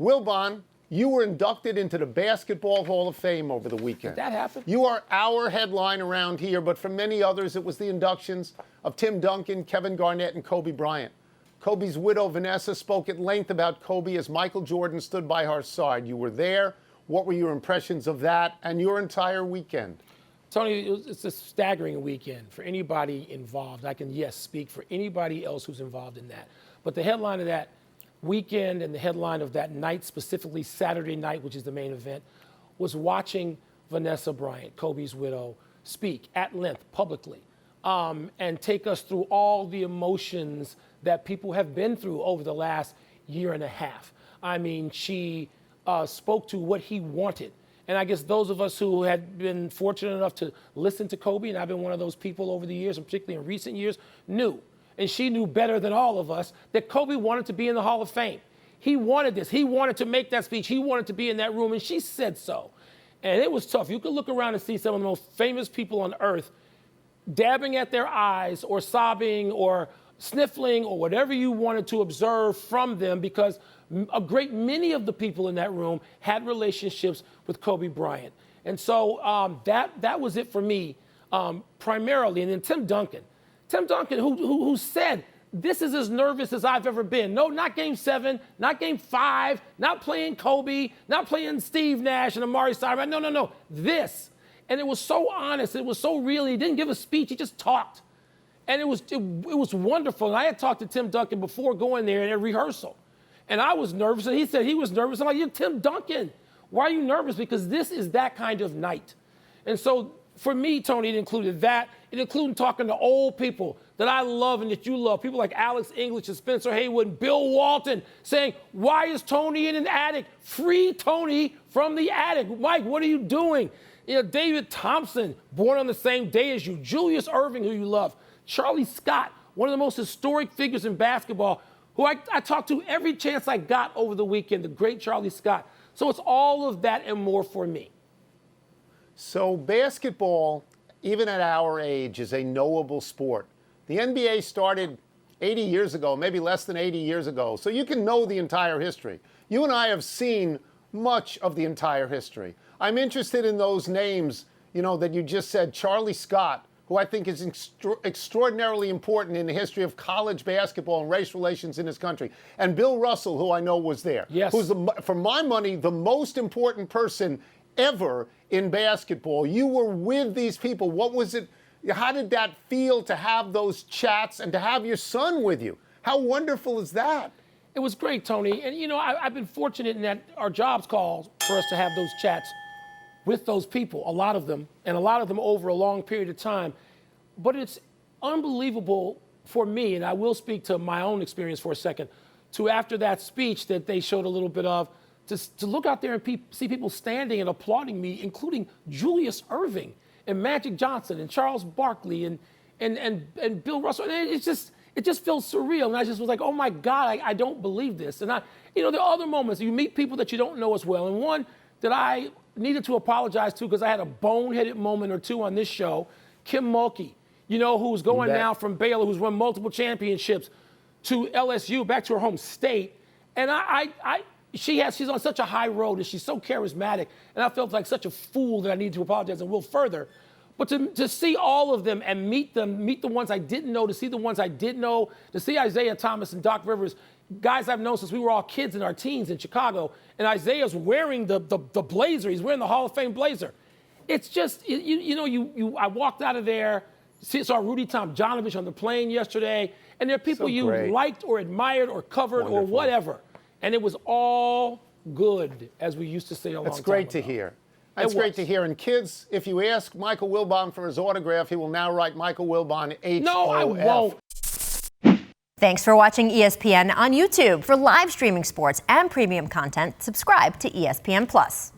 Wilbon, you were inducted into the Basketball Hall of Fame over the weekend. Did that happen? You are our headline around here, but for many others, it was the inductions of Tim Duncan, Kevin Garnett, and Kobe Bryant. Kobe's widow, Vanessa, spoke at length about Kobe as Michael Jordan stood by her side. You were there. What were your impressions of that and your entire weekend? Tony, it's a staggering weekend for anybody involved. I can, yes, speak for anybody else who's involved in that. But the headline of that weekend and the headline of that night, specifically Saturday night, which is the main event, was watching Vanessa Bryant, Kobe's widow, speak at length publicly and take us through all the emotions that people have been through over the last year and a half. I mean, she spoke to what he wanted. And I guess those of us who had been fortunate enough to listen to Kobe, and I've been one of those people over the years, and particularly in recent years, knew, and she knew better than all of us, that Kobe wanted to be in the Hall of Fame. He wanted this. He wanted to make that speech. He wanted to be in that room, and she said so. And it was tough. You could look around and see some of the most famous people on earth dabbing at their eyes or sobbing or sniffling or whatever you wanted to observe from them, because a great many of the people in that room had relationships with Kobe Bryant. And so that was it for me primarily. And then Tim Duncan, who said, this is as nervous as I've ever been. No, not Game 7, not Game 5, not playing Kobe, not playing Steve Nash and Amari Stoudemire. No, this. And it was so honest. It was so real. He didn't give a speech. He just talked. And it was wonderful. And I had talked to Tim Duncan before going there at a rehearsal. And I was nervous, and he said he was nervous. I'm like, you're Tim Duncan. Why are you nervous? Because this is that kind of night. And so for me, Tony, it included that. It included talking to old people that I love and that you love, people like Alex English and Spencer Haywood and Bill Walton, saying, why is Tony in an attic? Free Tony from the attic. Mike, what are you doing? You know, David Thompson, born on the same day as you. Julius Erving, who you love. Charlie Scott, one of the most historic figures in basketball, who I talked to every chance I got over the weekend, the great Charlie Scott. So it's all of that and more for me. So basketball, even at our age, is a knowable sport. The NBA started 80 years ago, maybe less than 80 years ago. So you can know the entire history. You and I have seen much of the entire history. I'm interested in those names, you know, that you just said. Charlie Scott, who I think is extraordinarily important in the history of college basketball and race relations in this country. And Bill Russell, who I know was there. Yes. Who's, for my money, the most important person ever in basketball. You were with these people. What was it? How did that feel to have those chats and to have your son with you? How wonderful is that? It was great, Tony. And, you know, I've been fortunate in that our jobs calls for us to have those chats with those people, a lot of them over a long period of time. But it's unbelievable for me, and I will speak to my own experience for a second, to after that speech that they showed a little bit of, to look out there and see people standing and applauding me, including Julius Erving and Magic Johnson and Charles Barkley and Bill Russell. And it just feels surreal. And I just was like, oh my God, I don't believe this. And there are other moments. You meet people that you don't know as well. And one that I needed to apologize to because I had a boneheaded moment or two on this show, Kim Mulkey, who's going now from Baylor, who's won multiple championships, to LSU, back to her home state. And she's on such a high road and she's so charismatic. And I felt like such a fool that I needed to apologize and will further. But to see all of them and meet the ones I didn't know, to see the ones I did know, to see Isaiah Thomas and Doc Rivers, guys I've known since we were all kids in our teens in Chicago, and Isaiah's wearing the blazer. He's wearing the Hall of Fame blazer. It's just, I walked out of there, saw Rudy Tomjanovich on the plane yesterday, and there are people liked or admired or covered or whatever. And it was all good, as we used to say a long time ago. That's great to hear. That's great to hear. And kids, if you ask Michael Wilbon for his autograph, he will now write Michael Wilbon, H-O-F. No, I won't. Thanks for watching ESPN on YouTube. For live streaming sports and premium content, subscribe to ESPN+.